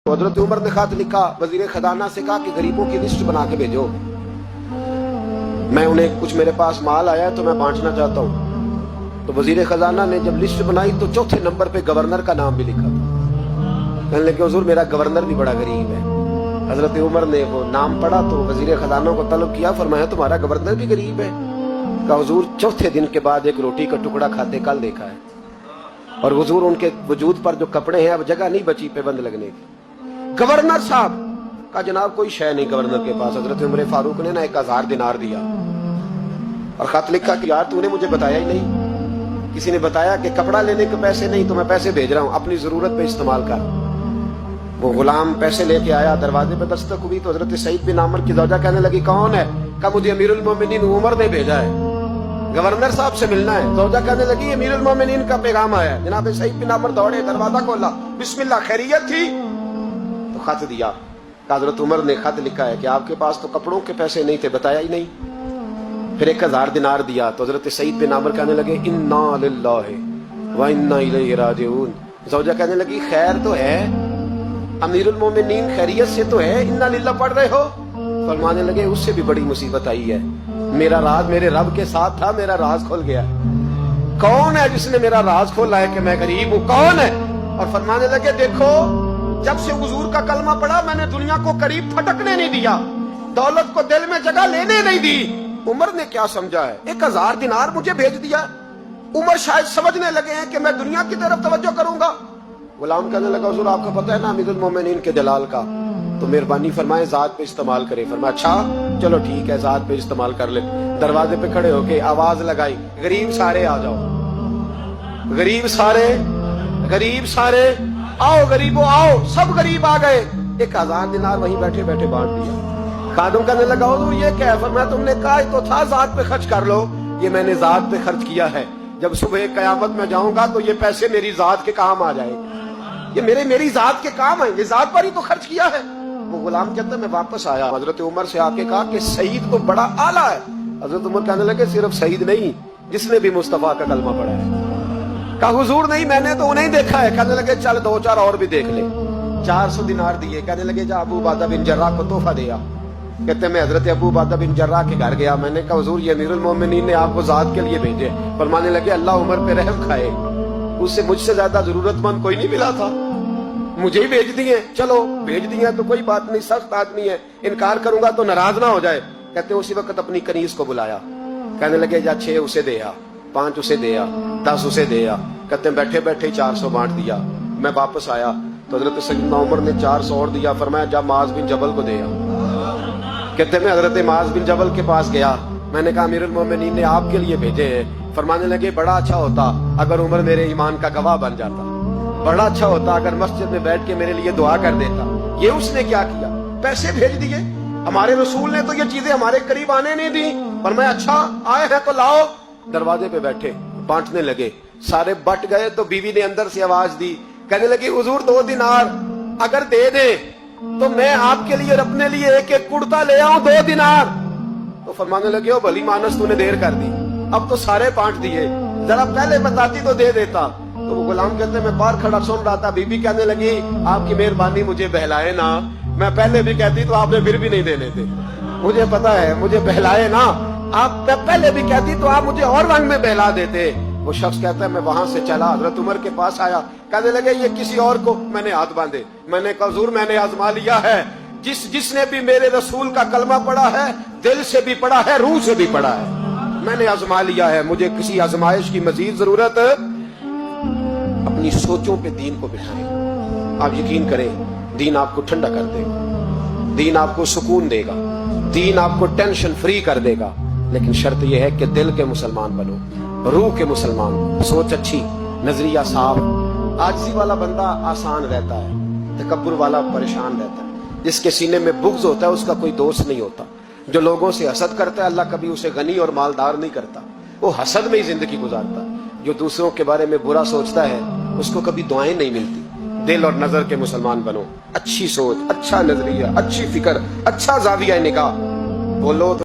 हजरत उमर ने खत लिखा, वजीर खजाना से कहा कि गरीबों की लिस्ट बना के भेजो, मैं उन्हें कुछ मेरे पास माल आया है तो मैं बांटना चाहता हूँ। तो वजीर खजाना ने जब लिस्ट बनाई तो चौथे नंबर पे गवर्नर का नाम भी लिखा था। कहने लगे हुजूर मेरा गवर्नर भी बड़ा गरीब है। हजरत उमर ने वो नाम पढ़ा तो वजीर खजाना को तलब किया, फरमाया तुम्हारा गवर्नर भी गरीब है? कहा हुजूर चौथे दिन के बाद एक रोटी का टुकड़ा खाते कल देखा है, और हुजूर उनके वजूद पर जो कपड़े हैं अब जगह नहीं बची पेबंद लगने की। गवर्नर साहब का जनाब कोई शय नहीं गवर्नर के पास। हजरत उमर फारूक ने ना 1000 दिनार दिया और खत लिखा कि यार तूने मुझे बताया ही नहीं, किसी ने बताया कि कपड़ा लेने के पैसे नहीं तो मैं पैसे भेज रहा हूं, अपनी जरूरत पे इस्तेमाल कर। वो गुलाम पैसे लेके आया, दरवाजे पे दस्तक हुई तो हजरत सईद बिन आमर की ज़ौजा कहने लगी कौन है? कहा मुझे अमीरुल मोमिनीन उमर ने भेजा है, गवर्नर साहब से मिलना है। ज़ौजा कहने लगी अमीरुल मोमिनीन का पैगाम आया है। जनाब सईद बिन आमर दौड़े, दरवाजा खोला, बिस्मिल्लाह खैरियत थी? तो खत दिया। हजरत उमर ने खत लिखा है कि आपके पास तो कपड़ों के पैसे नहीं थे, बताया ही नहीं। फिर 1000 दिनार दिया तो हजरत सईद बिन आमर कहने लगे इन्ना लिल्लाहि व इन्ना इलैहि राजिऊन। ज़ौजा कहने लगी खैर तो है, अमीरुल मोमिनीन खैरियत से तो है, इन्ना लिल्लाह पढ़ रहे हो? फरमाने लगे उससे भी बड़ी मुसीबत आई है, मेरा राज मेरे रब के साथ था, मेरा राज खुल गया। कौन है जिसने मेरा राज खोला है कि मैं गरीब हूं? कौन है? और फरमाने लगे देखो जब से हुजूर का कलमा पड़ा मैंने दुनिया को करीब फटकने नहीं दिया, दौलत को दिल में जगह लेने नहीं दी। उमर ने क्या समझा है? 1000 दिनार मुझे भेज दिया। उमर शायद समझने लगे हैं कि मैं दुनिया की तरफ तवज्जो करूंगा। गुलाम कहने लगा हुजूर आपको पता है ना अमीरुल मोमिनीन के दलाल का, तो मेहरबानी फरमाए जात पे इस्तेमाल करे। फरमाया अच्छा चलो ठीक है जात पे इस्तेमाल कर ले। दरवाजे पे खड़े होके आवाज लगाई गरीब सारे आ जाओ, गरीब सारे, गरीब सारे आओ, गरीबों आओ। सब गरीब आ गए। 1000 दिनार वहीं बैठे बैठे बांट दिया। खादम कहने लगा हुजूर ये क्या है? फरमाया तुमने कहा तो था जात पे खर्च कर लो, ये मैंने जात पे खर्च किया है। जब सुबह कयामत में जाऊंगा तो ये पैसे मेरी जात के काम आ जाएंगे, ये मेरी जात के काम आएंगे, जात पर ही तो खर्च किया है। वो गुलाम कहता मैं वापस आया, हजरत उमर से आके कहा कि सईद तो बड़ा आला है। हजरत उमर कहने लगे सिर्फ सईद नहीं, जिसने भी मुस्तफा का कलमा पढ़ा है। कहा हुजूर नहीं मैंने तो उन्हें देखा है। कहने लगे चल 2-4 और भी देख ले। 400 दिनार दिए। कहने लगे जा अबू उबादा बिन जर्राह को तोहफा दिया। कहते मैं हजरत अबू उबादा बिन जर्राह के घर गया, मैंने कहा हुजूर ये अमीरुल मोमिनीन ने आपको जात के लिए भेजे। फरमाने लगे अल्लाह उमर पे रहम खाए, उससे मुझसे ज्यादा जरूरतमंद कोई नहीं मिला था, मुझे ही भेज दिए। चलो भेज दिए तो कोई बात नहीं, सख्त आदमी है, इनकार करूंगा तो नाराज ना हो जाए। कहते उसी वक्त अपनी कनीज को बुलाया। कहने लगे जा 6 उसे दे आ, 5 उसे दे आ, 10 उसे दे आ। कहते बैठे बैठे 400 बांट दिया। मैं वापस आया तो हजरत सैयदना उमर ने 400 और दिया। फरमाया जा माज बिन जबल को दे आ। कहते मैं हजरत माज बिन जबल के पास गया, मैंने कहा अमीरुल मोमिनीन ने आपके लिए भेजे हैं। फरमाने लगे बड़ा अच्छा होता अगर उमर मेरे ईमान का गवाह बन जाता, बड़ा अच्छा होता अगर मस्जिद में बैठ के मेरे लिए दुआ कर देता। ये उसने क्या किया? पैसे भेज दिए। हमारे रसूल ने तो ये चीजें हमारे करीब आने नहीं दी। पर मैं अच्छा आए हैं तो लाओ। दरवाजे पे बैठे बांटने लगे, सारे बट गए तो बीवी ने अंदर से आवाज दी, कहने लगी हुजूर 2 दिनार अगर दे दे तो मैं आपके लिए और अपने लिए एक कुर्ता ले आऊं 2 दिनार। तो फरमाने लगे ओ भली मानस तूने देर कर दी, अब तो सारे बांट दिए, जरा पहले बताती तो दे देता। तो वो गुलाम कहते मैं बाहर खड़ा सुन रहा था, बीबी कहने लगी आपकी मेहरबानी मुझे बहलाए ना, मैं पहले भी कहती तो आपने फिर भी नहीं देने थे, मुझे पता है मुझे बहलाए ना, आप पहले भी कहती तो आप मुझे और रंग में बहला देते। वो शख्स कहता है मैं वहां से चला हजरत उमर के पास आया, कहने लगे ये किसी और को, मैंने हाथ बांधे, मैंने कहा हुजूर मैंने आजमा लिया है, जिसने भी मेरे रसूल का कलमा पढ़ा है दिल से भी पढ़ा है रूह से भी पढ़ा है, मैंने आजमा लिया है, मुझे किसी आजमाइश की मजीद जरूरत। अपनी सोचों पे दीन को बिठाएं। आप यकीन करें दीन आपको ठंडा कर देगा, दीन आपको सुकून देगा, दीन आपको टेंशन फ्री कर देगा। लेकिन शर्त यह है कि दिल के मुसलमान बनो, रूह के मुसलमान, सोच अच्छी, नजरिया साफ। आजिज़ी वाला बंदा आसान रहता है, तकब्बुर वाला परेशान रहता है। जिसके सीने में बुग़्ज़ होता है उसका कोई दोस्त नहीं होता। जो लोगों से हसद करता है अल्लाह कभी उसे गनी और मालदार नहीं करता, वो हसद में ही जिंदगी गुजारता है। जो दूसरों के बारे में बुरा सोचता है उसको कभी दुआएं नहीं मिलती। दिल और नजर के मुसलमान बनो, अच्छी सोच, अच्छा नजरिया, अच्छी फिक्र, अच्छा जाविया निगाह। बोलो तो